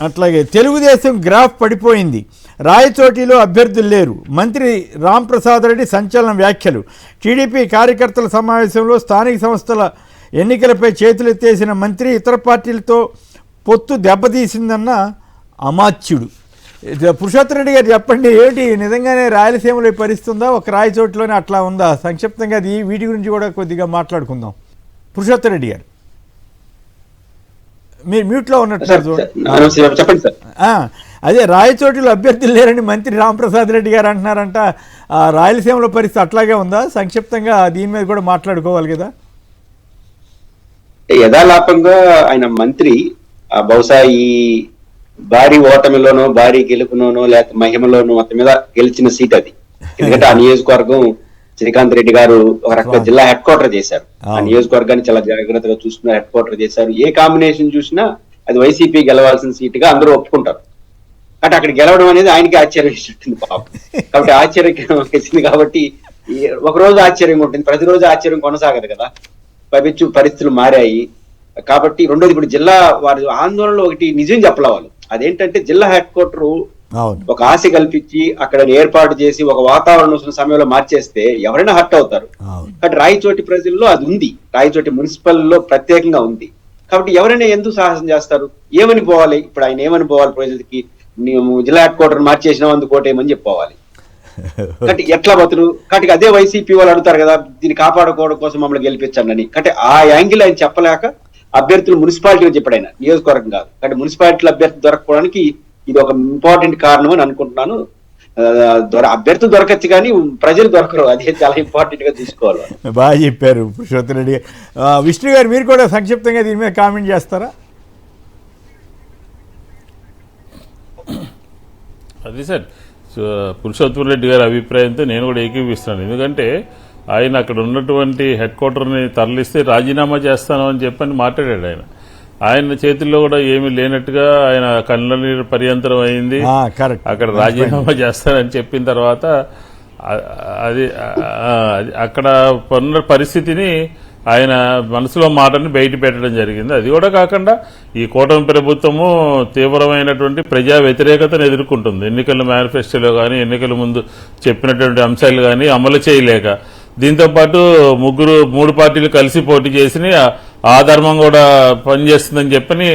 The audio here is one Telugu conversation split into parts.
అట్లాగే తెలుగుదేశం గ్రాఫ్ పడిపోయింది, రాయచోటిలో అభ్యర్థులు లేరు, మంత్రి రాంప్రసాద్ రెడ్డి సంచలన వ్యాఖ్యలు. టీడీపీ కార్యకర్తల సమావేశంలో స్థానిక సంస్థల ఎన్నికలపై చేతులెత్తేసిన మంత్రి ఇతర పార్టీలతో పొత్తు దెబ్బతీసిందన్న అమాత్యుడు. పురుషోత్తమ రెడ్డి గారు చెప్పండి, ఏంటి నిజంగానే రాయలసీమలో పరిస్తుందా, ఒక రాయచోటిలోనే అట్లా ఉందా? సంక్షిప్తంగా వీటి గురించి కూడా కొద్దిగా మాట్లాడుకుందాం. పురుషోత్తమ రెడ్డి గారు మీరు మ్యూట్లో ఉన్నట్టు చెప్పండి సార్. అదే రాయచోటిలో అభ్యర్థులు లేరని మంత్రి రాంప్రసాద్ రెడ్డి గారు అంటున్నారంట. రాయలసీమలో పరిస్థితి అట్లాగే ఉందా? సంక్షిప్తంగా దీని మీద కూడా మాట్లాడుకోవాలి కదా. యథాలాపంగా ఆయన మంత్రి బహుశా ఈ భారీ ఓటమిలోనో భారీ గెలుపులోనో లేకపోతే మహిమలోనో మొత్తం మీద గెలిచిన సీట్ అది. ఎందుకంటే ఆ నియోజకవర్గం శ్రీకాంత్ రెడ్డి గారు ఒక రకంగా జిల్లా హెడ్ క్వార్టర్ చేశారు. ఆ నియోజకవర్గాన్ని చాలా జాగ్రత్తగా చూసుకున్న హెడ్ క్వార్టర్ చేశారు. ఏ కాంబినేషన్ చూసినా అది వైసీపీ గెలవాల్సిన సీటుగా అందరూ ఒప్పుకుంటారు. అంటే అక్కడ గెలవడం అనేది ఆయనకి ఆశ్చర్యం ఇస్తుంది పాపం. కాబట్టి ఆశ్చర్యం వేసింది. కాబట్టి ఒక రోజు ఆశ్చర్యంగా ఉంటుంది, ప్రతిరోజు ఆశ్చర్యం కొనసాగదు కదా. పైపెచ్చు పరిస్థితులు మారాయి కాబట్టి. రెండోది ఇప్పుడు జిల్లా వారి ఆందోళనలో ఒకటి నిజం చెప్పలేవాలి. అదేంటంటే జిల్లా హెడ్ క్వార్టర్ ఒక ఆశ కల్పించి అక్కడ ఏర్పాటు చేసి ఒక వాతావరణం వస్తున్న సమయంలో మార్చేస్తే ఎవరైనా హర్ట్ అవుతారు. కాబట్టి రాయచోటి ప్రజల్లో అది ఉంది, రాయచోటి మున్సిపల్ లో ప్రత్యేకంగా ఉంది. కాబట్టి ఎవరైనా ఎందుకు సాహసం చేస్తారు? ఏమని పోవాలి ఇప్పుడు ఆయన? ఏమని పోవాలి ప్రజలకి? జిల్లా హెడ్ క్వార్టర్ మార్చేసినాం అందుకు ఓటేమని చెప్పుకోవాలి. కాబట్టి ఎట్లా బతులు? కాబట్టి అదే వైసీపీ వాళ్ళు అడుగుతారు కదా, దీన్ని కాపాడుకోవడం కోసం మమ్మల్ని గెలిపించండి అని. కాబట్టి ఆ యాంగిల్ ఆయన చెప్పలేక అభ్యర్థులు మున్సిపాలిటీలో చెప్పాడు ఆయన, నియోజకవర్గం కాదు. కాబట్టి మున్సిపాలిటీలో అభ్యర్థి దొరకపోవడానికి ఇది ఒక ఇంపార్టెంట్ కారణం అని అనుకుంటున్నాను. అభ్యర్థులు దొరకచ్చు కానీ ప్రజలు దొరకరు, అదే చాలా ఇంపార్టెంట్ గా చూసుకోవాలి. బాగా చెప్పారు పురుషోత్తమ రెడ్డి. విష్ణు గారు మీరు కూడా సంక్షిప్తంగా దీని మీద కామెంట్ చేస్తారా? అది సార్, పురుషోత్తమ రెడ్డి గారి అభిప్రాయంతో నేను కూడా ఏకీపిస్తున్నాను. ఎందుకంటే ఆయన అక్కడ ఉన్నటువంటి హెడ్ క్వార్టర్ని తరలిస్తే రాజీనామా చేస్తాను అని చెప్పని మాట్లాడాడు. ఆయన చేతుల్లో కూడా ఏమీ లేనట్టుగా ఆయన కళ్ళ నీరు పర్యంతరం అయింది. అక్కడ రాజీనామా చేస్తానని చెప్పిన తర్వాత అది అక్కడ ఉన్న పరిస్థితిని ఆయన మనసులో మాటని బయట పెట్టడం జరిగింది. అది కూడా కాకుండా ఈ కూటమి ప్రభుత్వము తీవ్రమైనటువంటి ప్రజా వ్యతిరేకతను ఎదుర్కొంటుంది. ఎన్నికల మేనిఫెస్టోలో కానీ ఎన్నికల ముందు చెప్పినటువంటి అంశాలు కానీ అమలు చేయలేక, దీంతోపాటు మూడు పార్టీలు కలిసి పోటీ చేసి ఆ ధర్మం కూడా పనిచేస్తుందని చెప్పని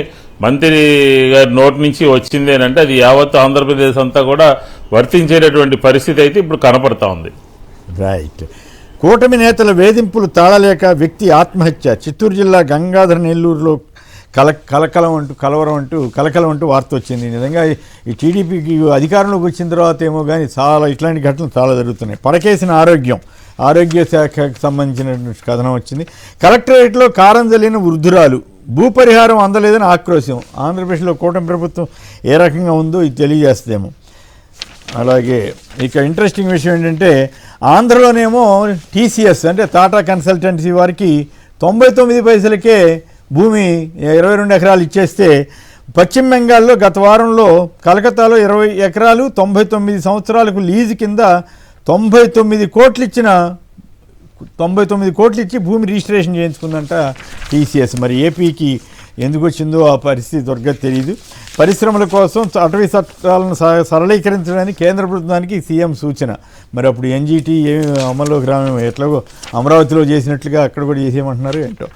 మంత్రి గారి నోటి నుంచి వచ్చిందేనంటే అది యావత్ ఆంధ్రప్రదేశ్ అంతా కూడా వర్తించేటటువంటి పరిస్థితి అయితే ఇప్పుడు కనపడతా ఉంది. రైట్. కూటమి నేతల వేధింపులు తాళలేక వ్యక్తి ఆత్మహత్య. చిత్తూరు జిల్లా గంగాధర నెల్లూరులో కలకలం అంటూ వార్త వచ్చింది. నిజంగా ఈ టీడీపీకి అధికారంలోకి వచ్చిన తర్వాత ఏమో కానీ చాలా ఇట్లాంటి ఘటనలు చాలా జరుగుతున్నాయి. పడకేసిన ఆరోగ్య శాఖకు సంబంధించిన కథనం వచ్చింది. కలెక్టరేట్లో కారం జల్లిన వృద్ధురాలు, భూపరిహారం అందలేదని ఆక్రోశం. ఆంధ్రప్రదేశ్లో కూటమి ప్రభుత్వం ఏ రకంగా ఉందో ఇది తెలియజేస్తేమో. అలాగే ఇక ఇంట్రెస్టింగ్ విషయం ఏంటంటే ఆంధ్రలోనేమో టీసీఎస్ అంటే టాటా కన్సల్టెన్సీ వారికి 99 పైసలకే భూమి 22 ఎకరాలు ఇచ్చేస్తే, పశ్చిమ బెంగాల్లో గత వారంలో కలకత్తాలో 20 ఎకరాలు 99 సంవత్సరాలకు లీజు కింద 99 కోట్లు ఇచ్చి భూమి రిజిస్ట్రేషన్ చేయించుకుందంట టీసీఎస్. మరి ఏపీకి ఎందుకు వచ్చిందో ఆ పరిస్థితి దొరకదు తెలియదు. పరిశ్రమల కోసం అటవీ చట్టాలను సరళీకరించడానికి కేంద్ర ప్రభుత్వానికి సీఎం సూచన. మరి అప్పుడు ఎన్జీటీ ఏమి అమల్లోకి రామేమో, ఎట్లాగో అమరావతిలో చేసినట్లుగా అక్కడ కూడా చేసేయమంటున్నారు ఏంటో.